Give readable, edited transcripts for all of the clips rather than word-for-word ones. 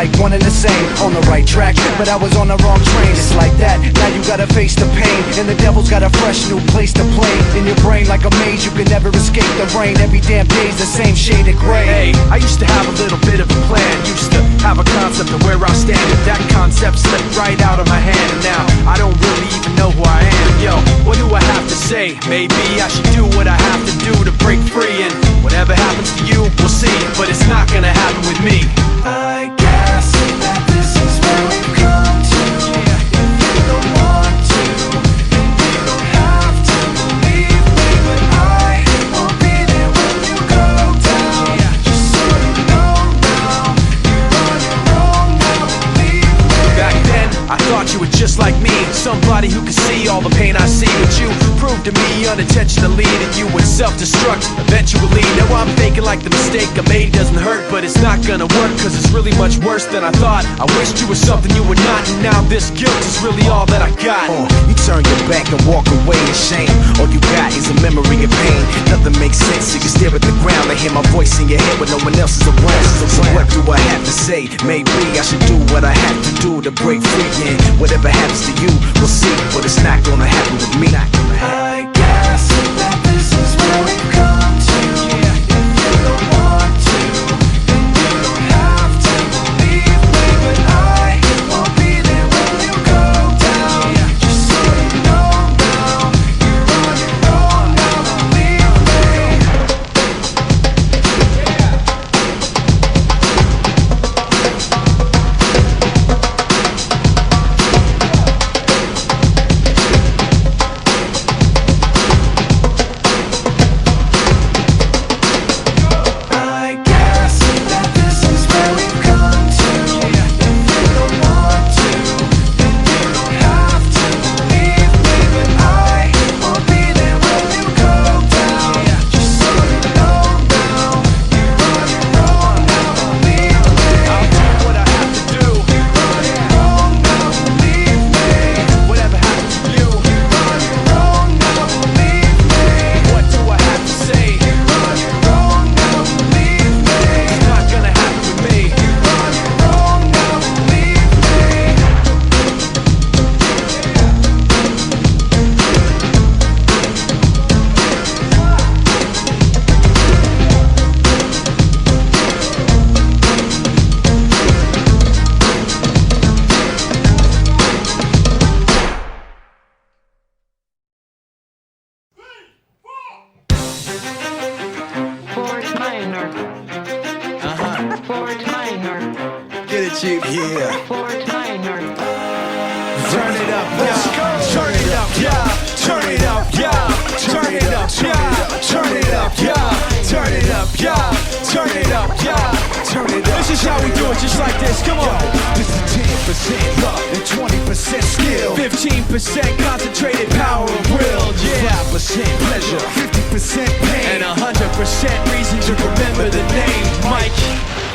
like one and the same. On the right track, but I was on the wrong train. It's like that, now you gotta face the pain. And the devil's got a fresh new place to play. In your brain like a maze, you can never escape the rain. Every damn day's the same shade of gray. Hey, I used to have a little bit of a plan. Used to have a concept of where I stand, but that concept slipped right out of my hand. And now I don't really even know who I am. Yo, what do I have to say? Maybe I should do what I have to do to break free. And whatever happens to you, we'll see. But it's not gonna happen with me. I guess that this is where we've come to. If you don't want to, then you don't have to believe me. But I won't be there when you go down. Just so you know now, you're on your own now, believe me. Back then, I thought you were just like me, somebody who could see all the pain I see. But you proved to me unintentionally that you would self-destruct eventually. Now I'm thinking like the mistake I made doesn't hurt, but it's not gonna work, cause it's really much worse than I thought. I wished you were something you were not, and now this guilt is really all that I got. You turn your back and walk away in shame. All you got is a memory of pain. Nothing makes sense, so you stare at the ground and hear my voice in your head when no one else is around. So what do I have to say? Maybe I should do what I have to do to break free. And whatever happens to you, we'll see, but it's not gonna happen with me. I guess that this is where we've come to. If you don't want to, then you don't have to believe me. But I won't be there when you go down. Just so you know now, you're on your own now, believe me. I guess that this is where we've come to. If you don't want to, then you don't have to believe me. But I won't be there when you go down. Just so you know now, you're on your own now, believe me. I'll do what I have to do. You're on your own now, believe me. Whatever happens to you, You're on your own now, believe me. what do I have to say? You're on your own now, believe me. It's not gonna happen with me. You're on your own now, believe me. Fort Minor. Fort Minor. Get it, Chief. Yeah. Fort Minor. Turn it up, yeah. Turn it up, yeah. Turn it up, yeah. Turn it up, yeah. Turn it up, yeah. Turn it up, yeah. Turn it up, yeah. Turn it up. This is how we do it, just like this. Come on. This is 10% luck and 20% skill. 15% concentrated power of will, yeah. 5% pleasure, 50% pain. And 100% reason to remember the name Mike.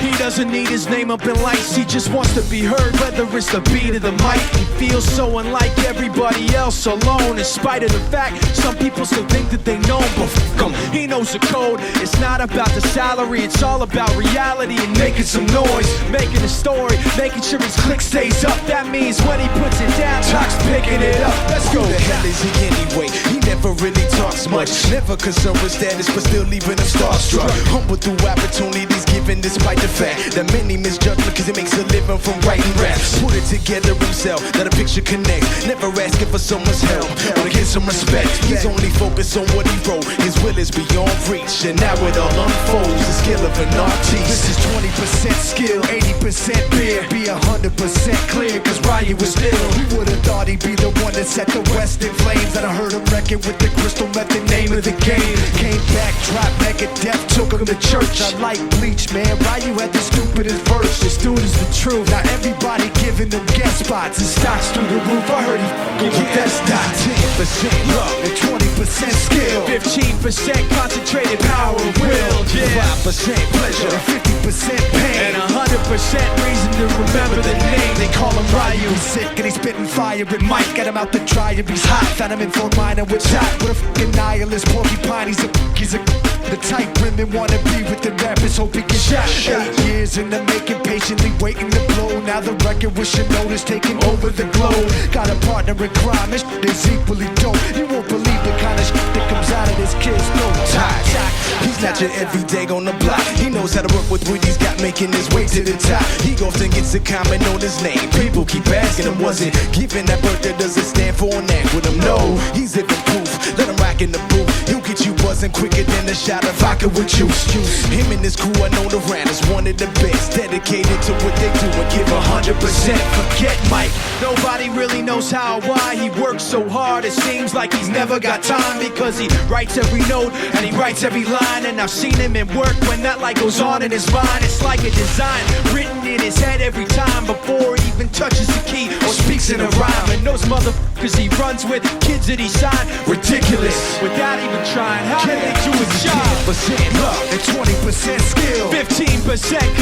He doesn't need his name up in lights, he just wants to be heard, whether it's the beat of the mic. He feels so unlike everybody else, alone, in spite of the fact some people still think that they know him. But fuck him, he knows the code. It's not about the salary, it's all about reality and making some noise, making a story, making sure his click stays up. That means when he puts it down, Talk's picking it up. Let's go. Who the hell is he anyway? He never really talks much. Never concerned with status, but still leaving him starstruck. Humble through opportunities given despite the fact that many misjudge him cause he makes a living from writing raps. Put it together himself, let a picture connect. Never asking for someone's help or to get some respect. He's only focused on what he wrote. His will is beyond reach, and now it all unfolds. The skill of an artiste. This is 20% skill, 80% beer. Be 100% clear, cause Ryan was ill. We would've thought he'd be the one that set the West in flames. And I heard him wrecking with the crystal method, name of the game. Came back, dropped Megadeth, took him to church. I like Bleach, man. Ryan had the stupidest verse. This dude is the truth. Now everybody giving them guest spots and stocks through the roof. I heard he fucking with that stock. luck and 20% skill. 15% concentrated power of will. Yeah. 5% pleasure and 50% pain. And 100% reason to remember the name. They call him Ryu. He's sick and he's spitting fire with Mike. Got him out the dryer, he's hot. Found him in Fort Minor with shot. With a fucking nihilist porcupine. He's the type women wanna be with the rappers, hope he gets shot. 8 years in the making, patiently waiting to blow. Now the record with Shinoda's taking over the globe. Got a partner in crime, this shit is equally dope. You won't believe the kind of shit that comes out of this kid's throat. He's not your everyday on the block. He knows how to work with what he's got, making his way to the top. He often gets a comment on his name. People keep asking him, was it given that birth that doesn't stand for an act with him? No, he's living proof. Let him rock in the booth. He'll get you buzzing quicker than a shot of vodka with juice. Him and his crew I know around is one of the best. Dedicated to what they do and give 100%. Forget Mike. Nobody really knows how or why he works so hard. It seems like he's never got time because he writes every note and he writes every line. And I've seen him in work when that light goes on in his mind. It's like a design written in his head every time before he even touches the key or speaks in a rhyme. And those motherfuckers he runs with, kids that he signed, ridiculous. Without even trying, how did they do his job? 10% luck and 20% skill. 15%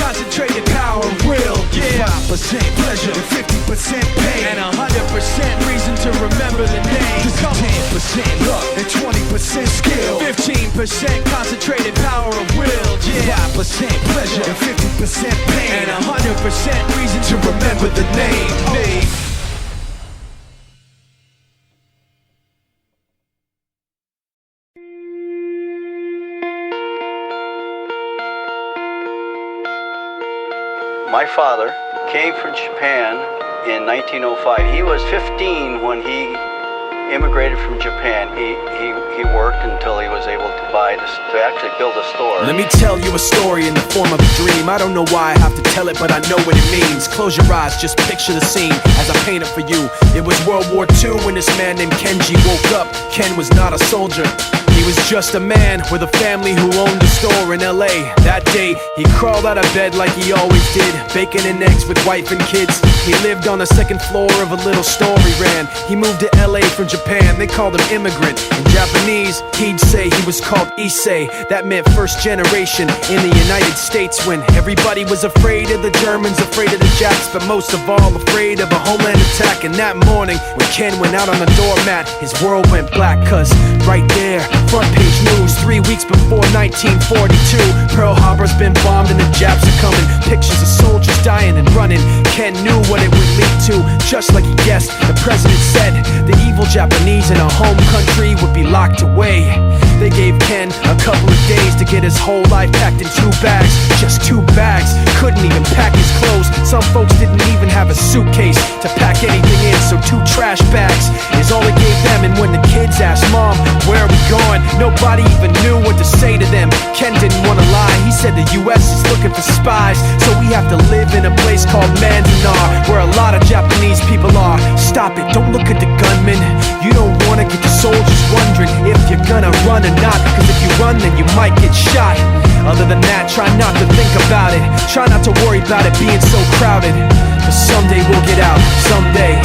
concentrated power of will. Yeah. 5% pleasure and 50% pain. And 100% reason to remember the name. 10% luck and 20% skill. 15% concentrated power of will. Yeah. 5% pleasure and 50% pain. And 100% reason to remember the name. My father came from Japan in 1905. He was 15 when he immigrated from Japan. He worked until he was able to actually build a store. Let me tell you a story in the form of a dream. I don't know why I have to tell it, but I know what it means. Close your eyes, just picture the scene as I paint it for you. It was World War II when this man named Kenji woke up. Ken was not a soldier. He was just a man with a family who owned a store in LA. That day, he crawled out of bed like he always did, bacon and eggs with wife and kids. He lived on the second floor of a little store he ran. He moved to LA from Japan, they called him immigrant. In Japanese, he'd say he was called Issei. That meant first generation in the United States, when everybody was afraid of the Germans, afraid of the Japs, but most of all afraid of a homeland attack. And that morning, when Ken went out on the doormat, his world went black, cause right there, front page news, 3 weeks before 1942, Pearl Harbor's been bombed and the Japs are coming. Pictures of soldiers dying and running. Ken knew what it would lead to, just like he guessed. The president said the evil Japanese in our home country would be locked away. They gave Ken a couple of days to get his whole life packed in 2 bags. Just 2 bags, couldn't even pack his clothes. Some folks didn't even have a suitcase to pack anything in, so 2 trash bags is all they gave them. And when the kids asked Mom, where are we going? Nobody even knew what to say to them. Ken didn't want to lie, he said the US is looking for spies, so we have to live in a place called Manzanar, where a lot of Japanese people are. Stop it, don't look at the gunman. You don't want to get the soldiers wondering if you're gonna run or not, cause if you run then you might get shot. Other than that, try not to think about it. Try not to worry about it being so crowded, cause someday we'll get out. Someday.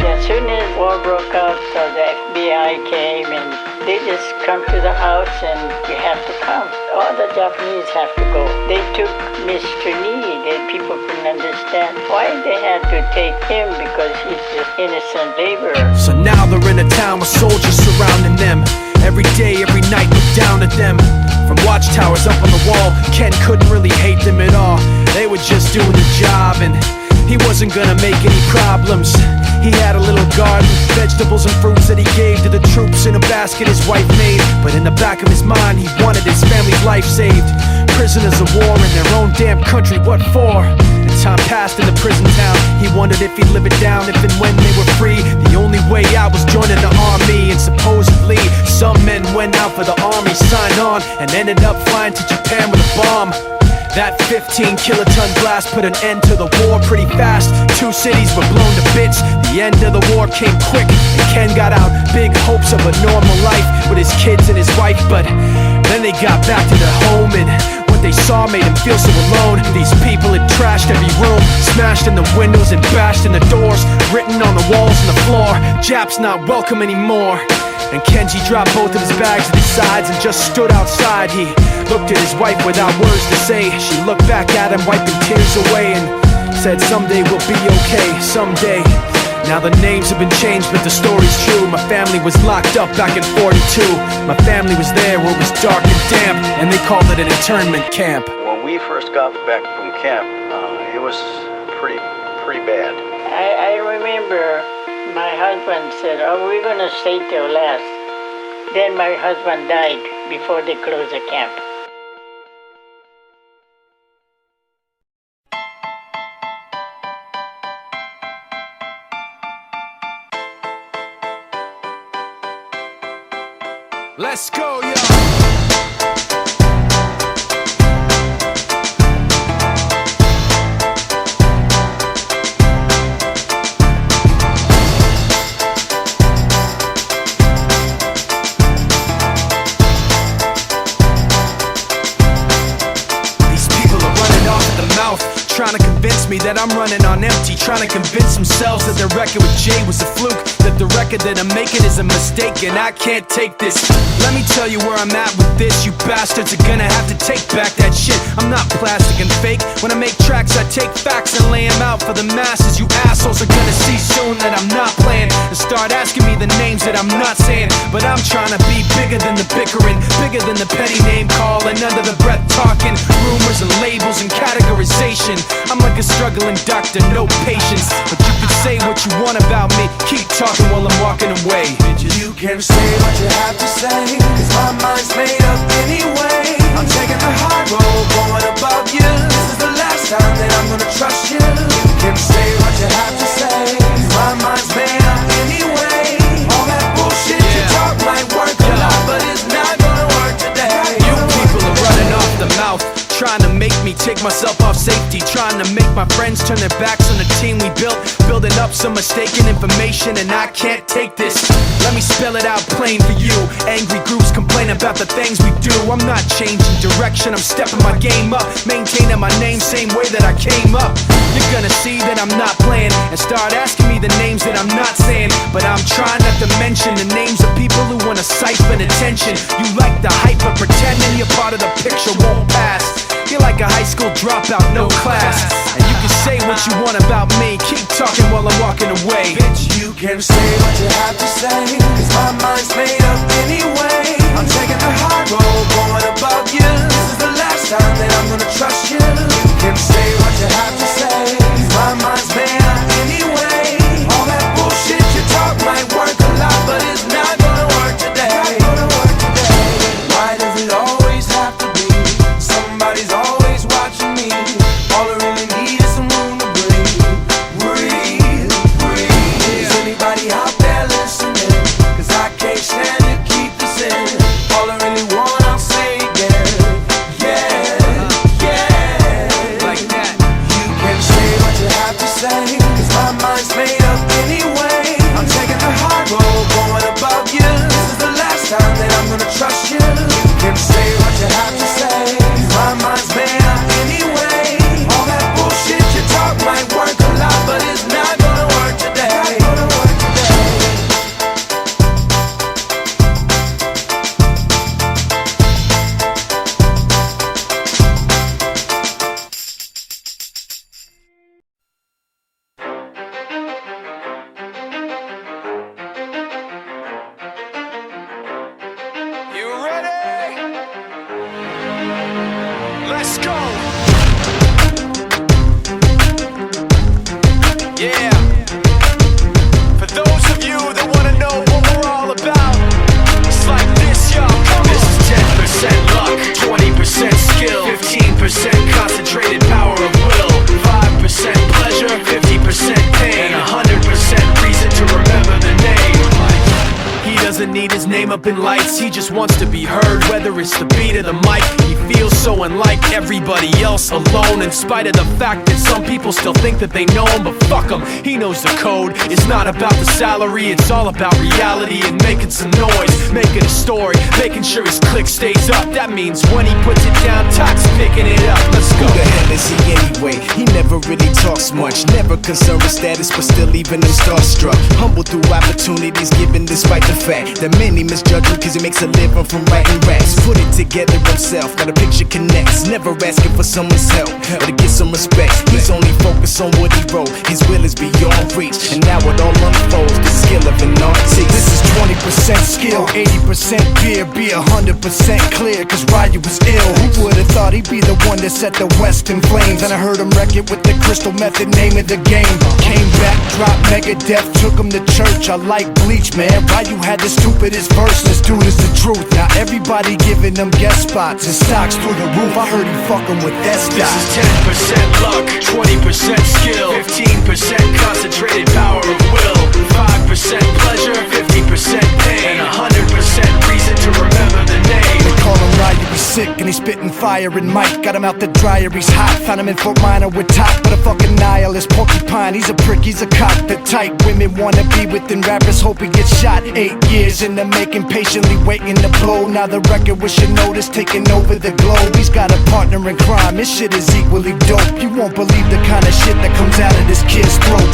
As soon as war broke out, the FBI came and they just come to the house and you have to come. All the Japanese have to go. They took Mr. Need and people couldn't understand why they had to take him, because he's just innocent laborer. So now they're in a town with soldiers surrounding them. Every day, every night, look down at them. From watchtowers up on the wall, Ken couldn't really hate them at all. They were just doing the job and he wasn't gonna make any problems. He had a little garden, vegetables and fruits that he gave to the troops in a basket his wife made. But in the back of his mind, he wanted his family's life saved. Prisoners of war in their own damn country, what for? As time passed in the prison town, he wondered if he'd live it down if and when they were free. The only way out was joining the army, and supposedly some men went out for the army, signed on, and ended up flying to Japan with a bomb. That 15-kiloton blast put an end to the war pretty fast. 2 cities were blown to bits. The end of the war came quick, and Ken got out. Big hopes of a normal life with his kids and his wife. But then they got back to their home, and what they saw made him feel so alone. These people had trashed every room, smashed in the windows and bashed in the doors, written on the walls and the floor. Jap's not welcome anymore. And Kenji dropped both of his bags to the sides and just stood outside. He looked at his wife without words to say. She looked back at him, wiping tears away, and said, someday we'll be okay, someday. Now the names have been changed, but the story's true. My family was locked up back in 42. My family was there where it was dark and damp, and they called it an internment camp. When we first got back from camp, it was pretty bad. I remember my husband said, oh, we're going to stay till last. Then my husband died before they closed the camp. Let's go, yo! Trying to convince me that I'm running on empty, trying to convince themselves that their record with Jay was a fluke, that the record that I'm making is a mistake, and I can't take this. Let me tell you where I'm at with this. You bastards are gonna have to take back that shit. I'm not plastic and fake. When I make tracks, I take facts and lay them out for the masses. You assholes are gonna see soon that I'm not playing and start asking me the names that I'm not saying. But I'm trying to be bigger than the bickering, bigger than the petty name calling, under the breath talking, rumors and labels and categorization. I'm like a struggling doctor, no patience. But you can say what you want about me, keep talking while I'm walking away. You can say what you have to say, cause my mind's made up anyway. I'm taking the high road, going above you. This is the last time that I'm gonna trust you. You can say what you have to say, cause my mind's made up anyway. All that bullshit you talk might work a lot, but it's not gonna work today. You people are running off the mouth, trying to make me take myself off safety, trying to make my friends turn their backs on the team we built, building up some mistaken information, and I can't take this. Let me spell it out plain for you. Angry groups complain about the things we do. I'm not changing direction, I'm stepping my game up, maintaining my name same way that I came up. You're gonna see that I'm not playing and start asking me the names that I'm not saying. But I'm trying not to mention the names of people who wanna siphon attention. You like the hype, but pretending you're part of the picture won't pass. You're like a high school dropout, no class. And you can say what you want about me, keep talking while I'm walking away. Bitch, you can say what you have to say, cause my mind's made up anyway. I'm taking the high road, going above you. This is the last time that I'm gonna trust you. You can say what you have to say, cause my mind's made up anyway. All that bullshit you talk might work a lot, but it's not gonna work today. Why does it always have to be somebody's always watching me? All I really need is some room to breathe. Is anybody out there listening? Cause I can't stand to keep this in. All I really want, I'll say again. Yeah. Like that. You doesn't need his name up in lights, he just wants to be heard, whether it's the beat or the mic. He feels so unlike everybody else, alone, in spite of the fact that some people still think that they know him. But fuck him, he knows the code. It's not about the salary, it's all about reality and making some noise, making a story, making sure his click stays up. That means when he puts it down, Tox picking it up. Let's go. Who the hell is he anyway? He never really talks much, never concerned with status, but still even him starstruck. Humble through opportunities given despite the fact that many misjudge him cause he makes a living from writing raps. Put it together himself, now the picture connects, never asking for someone's help or to get some respect. He's only focused on what he wrote, his will is beyond reach, and now it all unfolds, the skill of an artist. This is 20% skill, 80% fear, be 100% clear, cause Ryu was ill. Who would've thought he'd be the one that set the West in flames? And I heard him wreck it with the crystal method, name of the game. Came back, dropped Megadeth, took him to church. I like Bleach, man. Ryu had the stupidest verse, this dude is the truth. Now everybody giving them guest spots and stocks through the roof. I heard he fucking with that stock. This is 10% luck, 20% skill, 15% concentrated power of will, 5% pleasure, 50% pain, and 100% reason to remember the name. They call him Ryu, he's sick and he's spitting fire and Mike got him out the dryer, he's hot. Found him in Fort Minor with top, but a fucking nihilist porcupine. He's a prick, he's a cock. The type women wanna be within rappers, hope he gets shot. 8 years in the making, patiently waiting to blow. Now the record with your notice taking over the globe. He's got a partner in crime, this shit is equally dope. You won't believe the kind of shit that comes out of this kid's throat.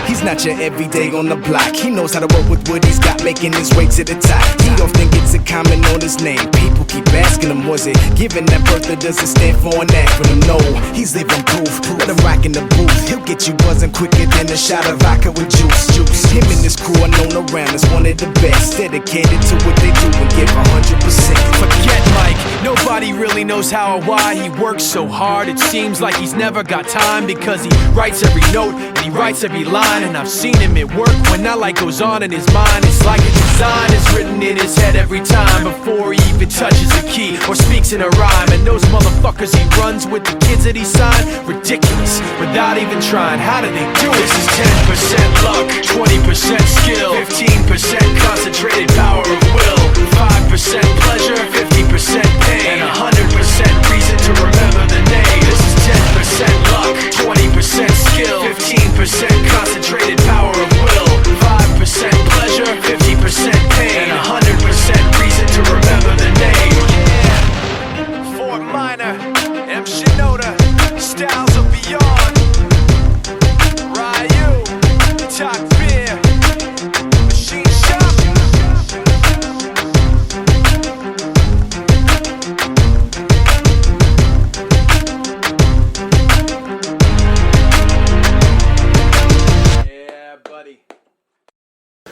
He's not your everyday on the block. He knows how to work with what he's got, making his way to the top. He often gets a comment on his name. People keep asking him, was it given that birth or does it stand for an acronym? No, he's living proof. Let him rock in the booth. He'll get you buzzing quicker than a shot of vodka with juice. Him and his crew are known around as one of the best, dedicated to what they do and give 100%. Forget Mike, nobody really knows how or why he works so hard. It seems like he's never got time, because he writes every note and he writes every line. And I've seen him at work when that light goes on in his mind. It's like a design is written in his head every time, before he even touches a key or speaks in a rhyme. And those motherfuckers he runs with, the kids that he signed, ridiculous, without even trying. How do they do it? This is 10% luck, 20% skill, 15% concentrated power of will, 5% pleasure, 50% pain, and 100% reason to remember the name. This is 10% luck, 20% skill, 15% concentrated power of will, 5% pleasure, 50% pain, and 100% reason to remember the name. Yeah, Fort Minor, M. Shinoda, styles of beyond, Ryu, Talk Beer, Machine Shop.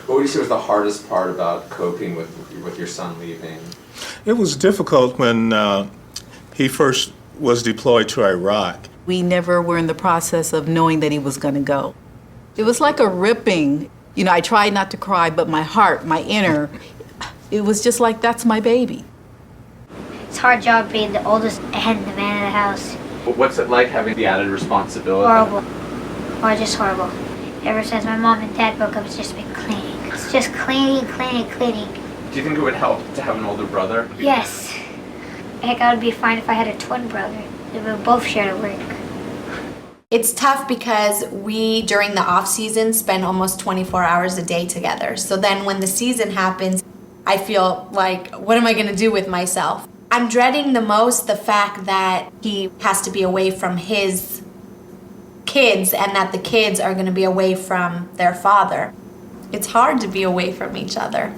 What would you say was the hardest part about coping with your son leaving? It was difficult when he first was deployed to Iraq. We never were in the process of knowing that he was going to go. It was like a ripping. You know, I tried not to cry, but my heart, my inner, it was just like, that's my baby. It's a hard job being the oldest and the man of the house. What's it like having the added responsibility? Horrible. Or just horrible. Ever since my mom and dad broke up, it's just been cleaning. It's just cleaning. Do you think it would help to have an older brother? Yes. Heck, I would be fine if I had a twin brother. We would both share the work. It's tough because we, during the off season, spend almost 24 hours a day together. So then when the season happens, I feel like, what am I gonna do with myself? I'm dreading the most the fact that he has to be away from his kids and that the kids are gonna be away from their father. It's hard to be away from each other.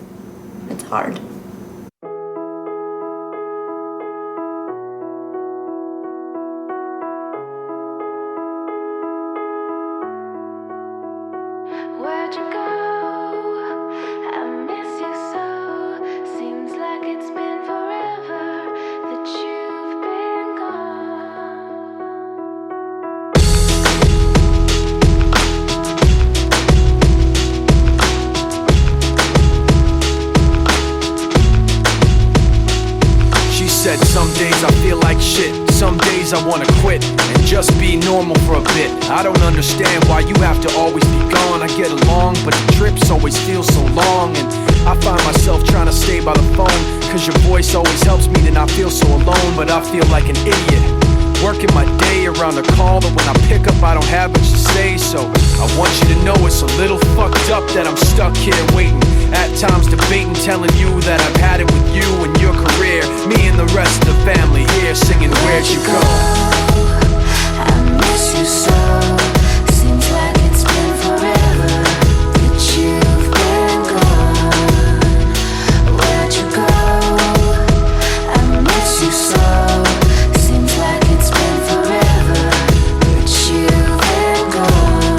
It's hard. Where'd you go? I miss you so. Seems like it's been forever that you've been gone. She said, some days I feel like shit. Some days I wanna quit and just be normal for a bit. I don't understand why you have to always be gone. I get along, but the trips always feel so long. And I I find myself trying to stay by the phone, cause your voice always helps me to not feel so alone. But I feel like an idiot, working my day around a call that when I pick up I don't have much to say. So I want you to know it's a little fucked up that I'm stuck here waiting, at times debating, telling you that I've had it with you and your career. Me and the rest of the family here singing Where'd You Go? I miss you so. Seems like it's been forever that you've been gone. Where'd you go? I miss you so. Seems like it's been forever that you've been gone.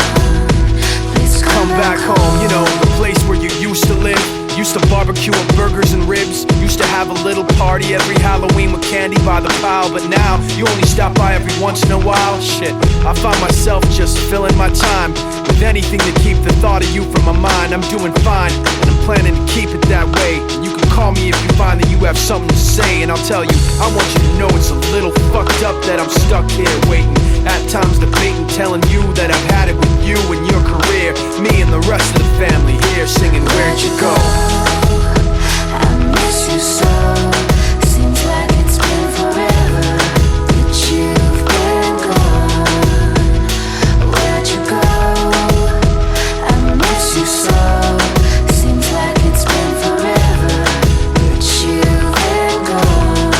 Please Come back home, you know, the place where you used to live. Used to barbecue on burgers and ribs. Used to have a little party every Halloween with candy by the pile. But now, you only stop by every once in a while. Shit, I find myself just filling my time with anything to keep the thought of you from my mind. I'm doing fine, and I'm planning to keep it that way. And you can call me if you find that you have something to say, and I'll tell you, I want you to know it's a little fucked up that I'm stuck here waiting, at times debating, telling you that I've had it with you and your career. Me and the rest of the family here singing Where'd You Go? I miss you so. Seems like it's been forever that you've been gone. Where'd you go? I miss you so. Seems like it's been forever that you've been gone.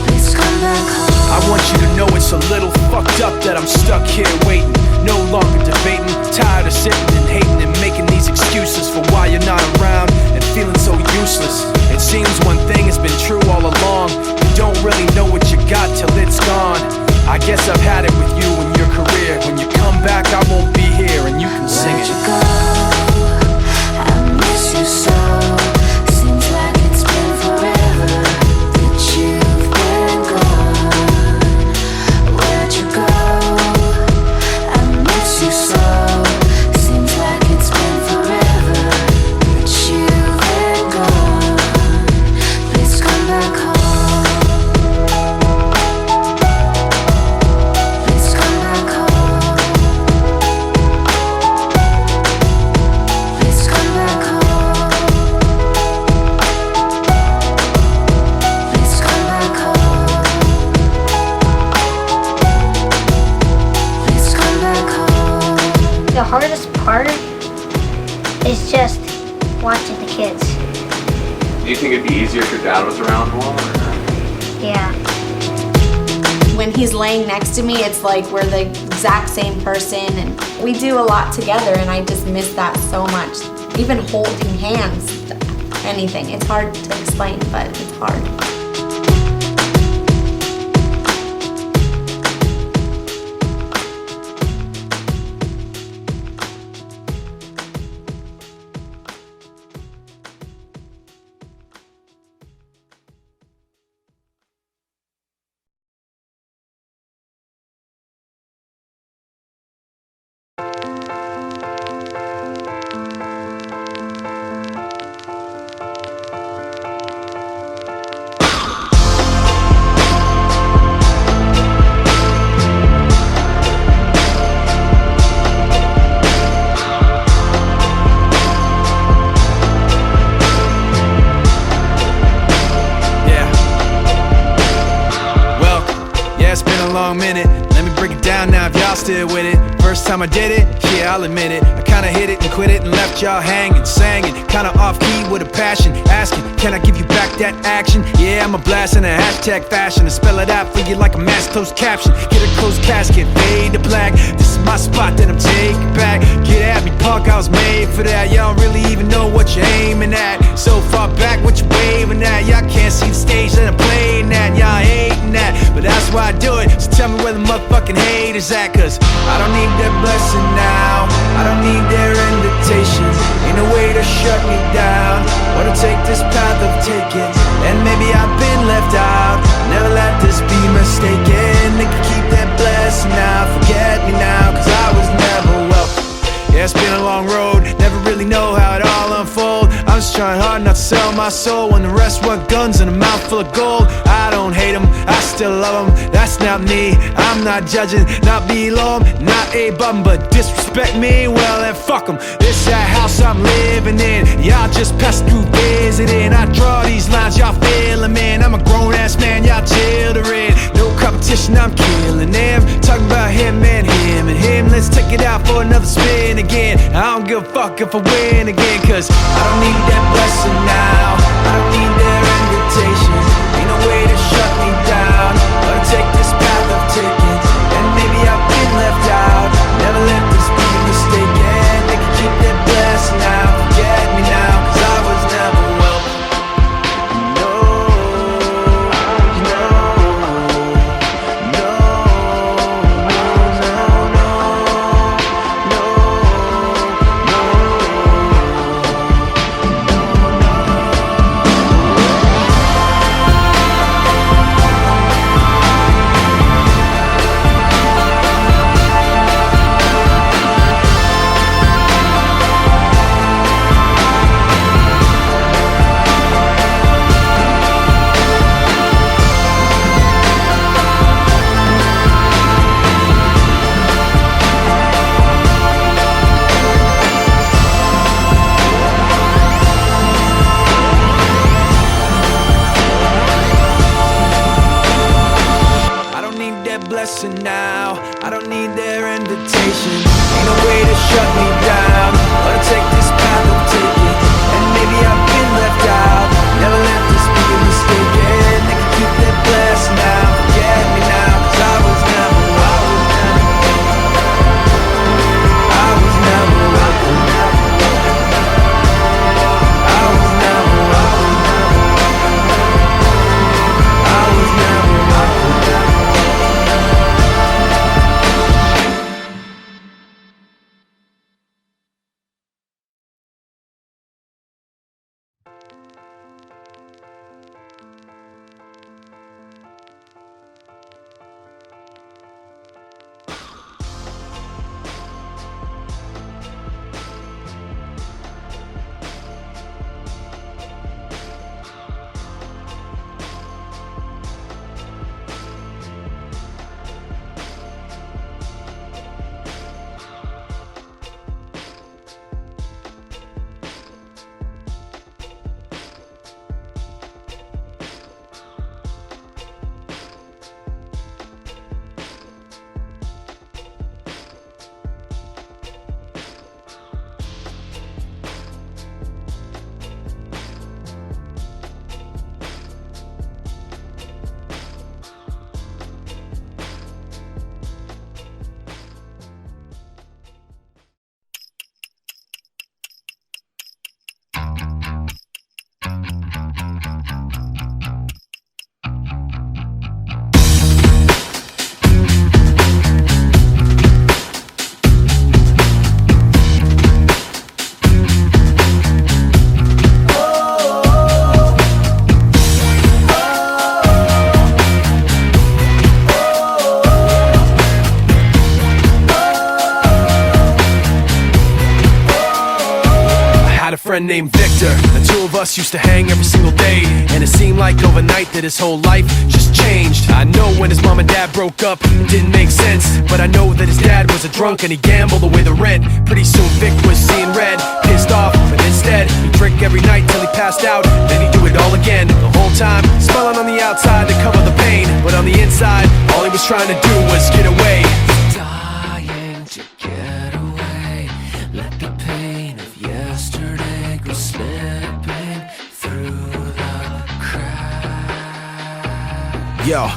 Please come back home. I want you to know it's a little fucked up that I'm stuck here waiting, no longer debating, tired of sitting and hating and making these excuses for why you're not around and feeling so useless. It seems one thing has been true all along: you don't really know what you got till it's gone. I guess I've had it with you and your career. When you come back, I won't be here and you can sing Where'd it. you go? I miss you so. Seems like it's been forever that you've been gone. Where'd you go? I miss you so. Seems like it's been forever that you've been gone. Please come back home. Please come back home. Please come back home. Please come back home. Please come back home. The hardest part is just watching the kids. Do you think it'd be easier if your dad was around more? Yeah. When he's laying next to me, it's like we're the exact same person, and we do a lot together, and I just miss that so much. Even holding hands, anything. It's hard to explain, but it's hard. Minute. Let me break it down now if y'all still with it. First time I did it, yeah, I'll admit it. I kinda hit it and quit it and left y'all hanging, singing, kinda off key with a passion, asking, can I give you back that action? Yeah, I'm a blast in a hashtag fashion, to spell it out for you like a mass closed caption. Get a closed casket, fade to black. This is my spot that I'm taking back. Get at me, punk, I was made for that. Y'all don't really even know what you're aiming at. So far back, what you waving at? Y'all can't see the stage that I'm playing at. Y'all hating that, but that's why I do it. So tell me where the motherfucking hate is at, cause I don't need their blessing now. I don't need their invitation. Ain't no way to shut me down or to take this path of taking. And maybe I've been left out. Never let this be mistaken. They can keep that blessing now. Forget me now, cause I was never welcome. Yeah, it's been a long road. Never really know how it all unfolds. I'm was trying hard not to sell my soul when the rest want guns and a mouth full of gold. I don't hate them, I still love them. That's not me, I'm not judging. Not below them, not above them, but disrespect me, well then fuck them. This that house I'm living in, y'all just pass through visiting. I draw these lines, y'all feeling, man. I'm a grown ass man, y'all children. No competition, I'm killing them. Talking about him and him and him. Let's take it out for another spin again. I don't give a fuck if I win again, cause I don't need that blessing now. I don't need their invitation. Ain't no way to shut me down. Gotta take this path I've taken, and maybe I've been left out. Never let this be mistaken. They can keep their blessing now. Forget me now, cause I was never welcome. Now, I don't need their invitation. Ain't no way to shut me down. Gotta take this path I'm taking, and maybe I've been left out. Never let this be a mistake. They can keep their blessing now. Forget me now, cause I was never welcome. I was never welcome. I was never welcome. I was never welcome. Friend named Victor. The two of us used to hang every single day, and it seemed like overnight that his whole life just changed. I know when his mom and dad broke up, it didn't make sense, but I know that his dad was a drunk and he gambled away the rent. Pretty soon Vic was seeing red, pissed off, but instead he'd drink every night till he passed out. Then he'd do it all again, the whole time smiling on the outside to cover the pain, but on the inside all he was trying to do was get away. Dying to get away. Let the pain of yesterday go slipping through the cracks. Yo,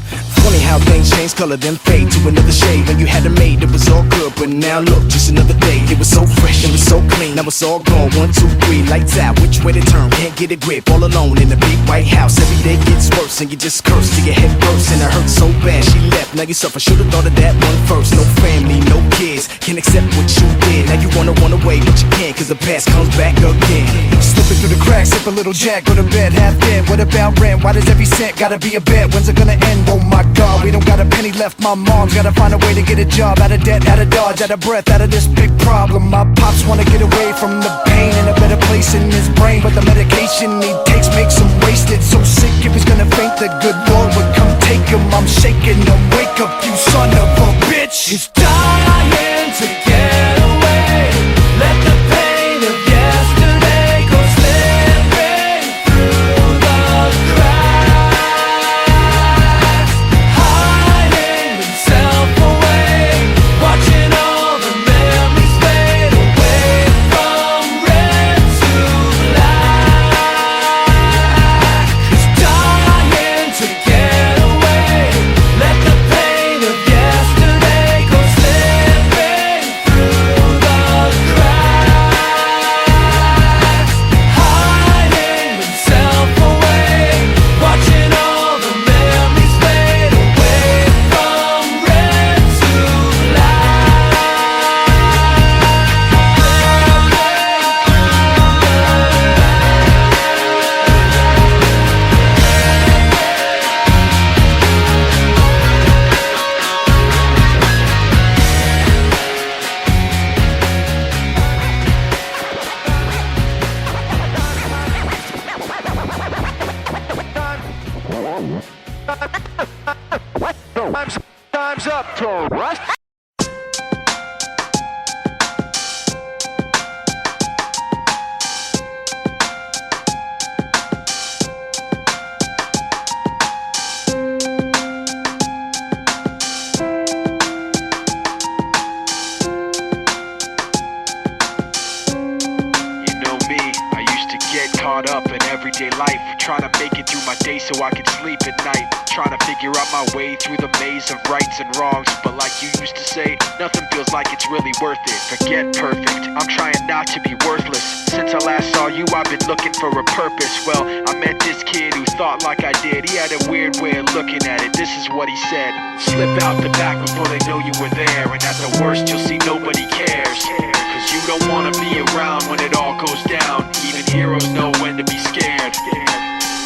funny how things change color then fade to another shade. When you had it made, it was all good, but now look, just another day. It was so fresh, it was so clean, now it's all gone. 1, 2, 3, lights out, which way to turn? Can't get a grip, all alone in the big white house. Every day gets worse, and you just curse till your head bursts. And it hurts so bad, she left, now you suffer. Should've thought of that one first. No family, no kids, can't accept what you did. Now you wanna run away, but you can't, cause the past comes back again. Slipping through the cracks, sip a little jack, go to bed, half dead. What about rent? Why does every cent gotta be a bet? When's it gonna end? Oh my God, we don't got a penny left. My mom's gotta find a way to get a job. Out of debt, out of dodge, out of breath, out of this big problem. My pops wanna get away from the pain, in a better place in his brain, but the medication medication he takes makes him wasted. So sick if he's gonna faint, the good Lord would come take him. I'm shaking him, wake up you son of a bitch. He's dying to get away. Let the pain of yesterday go slipping through the cracks, hiding himself away, watching all the memories fade away from red to black. He's dying to get away. Let the pain of yesterday go slipping through the cracks, hiding himself away, watching all the memories fade away from red to Time's up, Russ. Caught up in everyday life, trying to make it through my day so I can sleep at night, trying to figure out my way through the maze of rights and wrongs. But like you used to say, nothing feels like it's really worth it. Forget perfect, I'm trying not to be worthless. Since I last saw you, I've been looking for a purpose. Well, I met this kid who thought like I did. He had a weird way of looking at it. This is what he said: slip out the back before they know you were there, and at the worst you'll see nobody cares. Cause you don't wanna be around when it all goes down. Even heroes know when to be scared.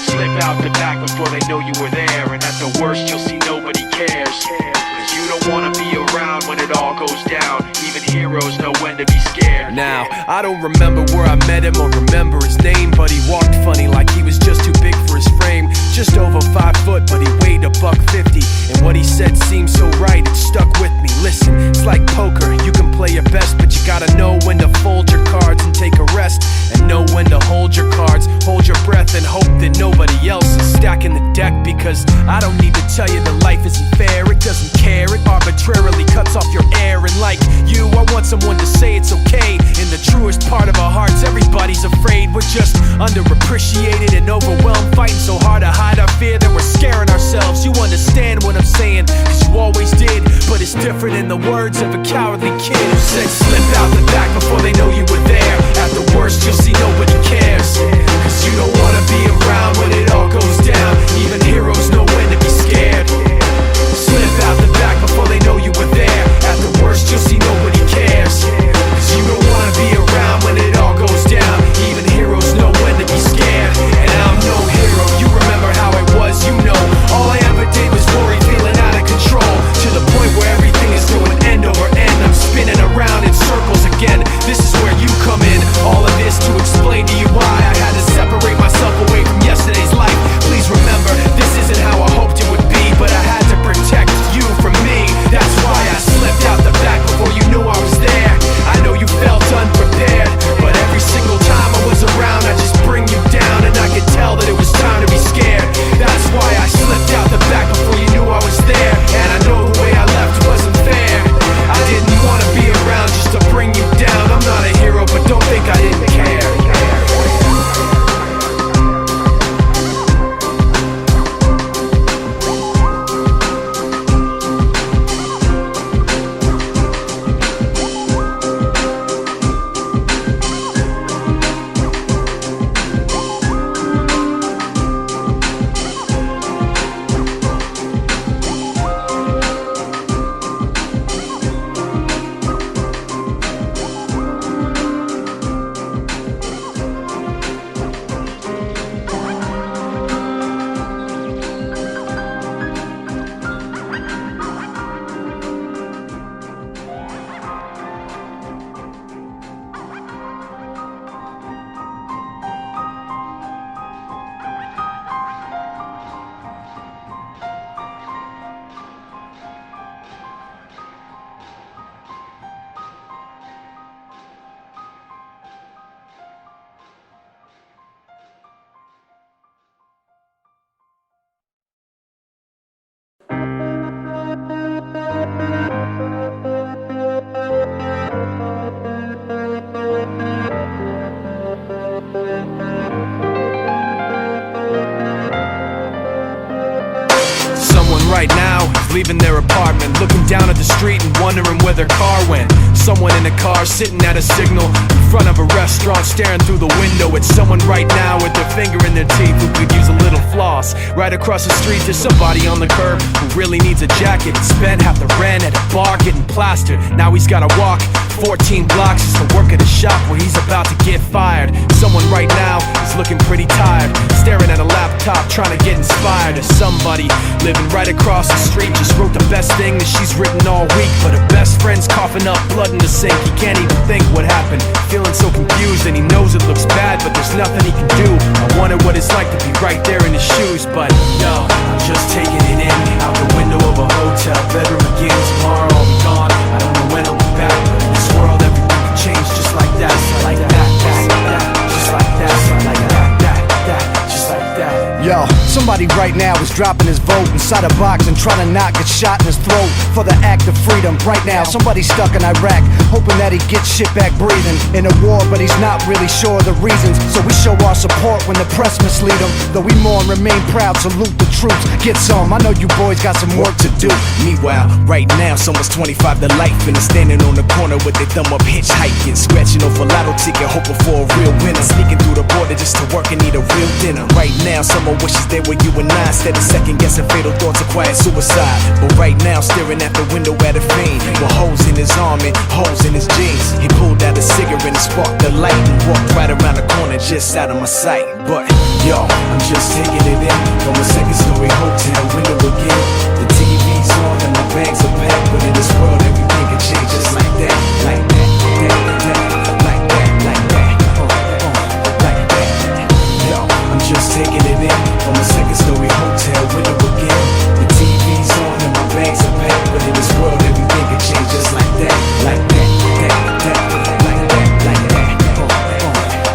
Slip out the back before they know you were there, and at the worst you'll see nobody cares. Cause you don't wanna be around when it all goes down. Even heroes know when to be scared. Now, I don't remember where I met him or remember his name, but he walked funny like he was just too big for his frame. Just over 5 foot, but he weighed $150. And what he said seemed so right, it stuck with me. Listen, it's like poker, you can play your best, but you gotta know when to fold your cards and take a rest, and know when to hold your cards, hold your breath, and hope that nobody else is stacking the deck. Because I don't need to tell you that life isn't fair. It doesn't care, it arbitrarily cuts off your air. And like you, I want someone to say it's okay. In the truest part of our hearts, everybody's afraid. We're just underappreciated and overwhelmed, fighting so hard to hide our fear that we're scaring ourselves. You understand what I'm saying, cause you always did. But it's different in the words of a cowardly kid who said, slip out the back before they know you were there. At the worst you'll see nobody cares. Cause you don't wanna be around when it all goes down. Even heroes know when to be scared. Slip out the back before they know you were there. At the worst you'll see nobody cares. Cause you don't wanna be around when it all goes down. Even heroes know when to be scared. And I'm no hero, you remember how it was, you know. All I ever did was worry, feeling out of control, to the point where everything is going end over end. I'm spinning around in circles again. This is where you come in. All of this to explain to you why I right now is leaving their apartment, looking down at the street and wondering where their car went. Someone in a car sitting at a signal in front of a restaurant, staring through the window at someone right now with their finger in their teeth who could use a little floss. Right across the street there's somebody on the curb who really needs a jacket. Spent half the rent at a bar getting plastered. Now he's gotta walk 14 blocks just to work at a shop where he's about to get fired. Someone right now is looking pretty tired, staring at a laptop trying to get inspired. As somebody living right across the street just wrote the best thing that she's written all week, but her best friend's coughing up blood in the sink. He can't even think what happened, feeling so confused, and he knows it looks bad, but there's nothing he can do. I wonder what it's like to be right there in his shoes, but yo, I'm just taking it in, out the window of a hotel bedroom again. Tomorrow I'll be gone, I don't know when I'll be back, but in this world everything can change just like that, like that, just like that, like that, just like that. Yo, somebody right now is dropping his vote inside a box and trying to not get shot in his throat for the act of freedom. Right now, somebody's stuck in Iraq, hoping that he gets shit back breathing in a war, but he's not really sure of the reasons. So we show our support when the press mislead him. Though we mourn, remain proud, salute the troops. Get some, I know you boys got some work to do. Meanwhile, right now, someone's 25 to life and they're standing on the corner with their thumb up hitchhiking, scratching off a lotto ticket, hoping for a real winner, sneaking through the border just to work and eat a real dinner. Right now, someone wishes they were you and I, instead of second guessing fatal thoughts of quiet suicide. But right now, staring at the window at a fiend with holes in his arm and holes in his jeans. He pulled out a cigarette and sparked the light and walked right around the corner just out of my sight. But yo, I'm just taking it in from a second-story hotel window again. The TV's on and my bags are packed, but in this world everything can change just like that, like that, like that, like that, like that, like that. Yo, I'm just taking it in from a second-story hotel window again. The TV's on and my bags are packed, but in this world everything can change just like that, like that, like that, like that, like that,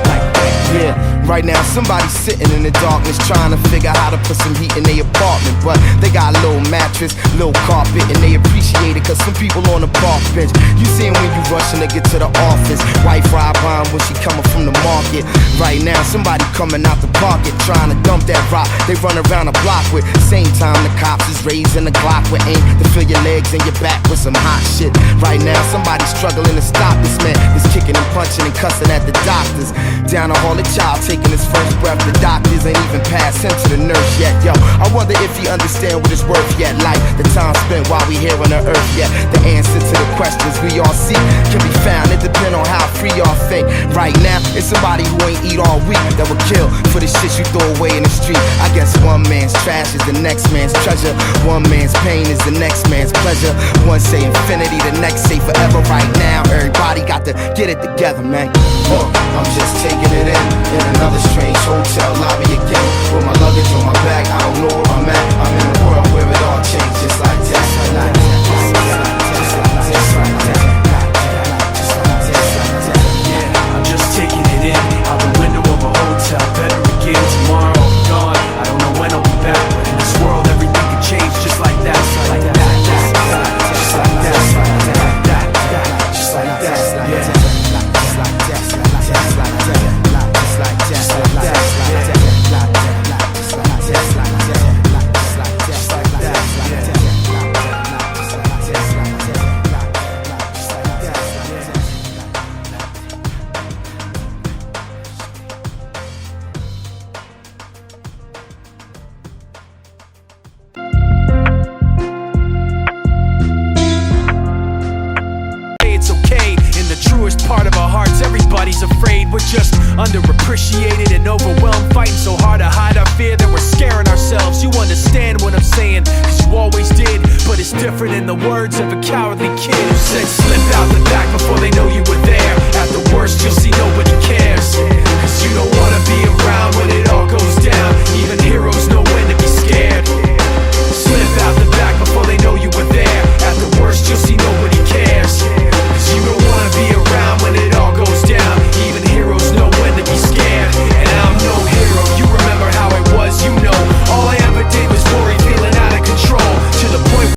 like that. Yeah. Right now, somebody's sitting in the darkness trying to figure out how to put some heat in their apartment. But they got a little mattress, little carpet, and they appreciate it cause some people on the park bench. You see them when you rushing to get to the office. Wife ride by when she coming from the market. Right now, somebody coming out the pocket trying to dump that rock they run around the block with. Same time the cops is raising the Glock with aim to fill your legs and your back with some hot shit. Right now, somebody's struggling to stop this man that's kicking and punching and cussing at the doctors. Down the hall, the child taking his first breath, the doctors ain't even passed him to the nurse yet. Yo, I wonder if he understand what it's worth yet. Like the time spent while we here on the earth yet. The answer to the questions we all seek can be found. It depends on how free y'all think. Right now, it's somebody who ain't eat all week that will kill for the shit you throw away in the street. I guess one man's trash is the next man's treasure. One man's pain is the next man's pleasure. One say infinity, the next say forever. Right now, everybody got to get it together, man. I'm just taking it in another strange hotel lobby again. With my luggage on my back, I don't know where I'm at. I'm in a world where it all changes just like that, like that, just like that, just like that, just like that, just like that, just like that. Yeah, I'm just taking it in, out the window of a hotel bedroom again. Tomorrow I'll be gone, I don't know when I'll be back, but in this world everything can change just like that, like that, just like that, just like that, just like that, just like that, yeah. Part of our hearts, everybody's afraid. We're just underappreciated and overwhelmed, fighting so hard to hide our fear that we're scaring ourselves. You understand what I'm saying, cause you always did, but it's different in the words of a cowardly kid who said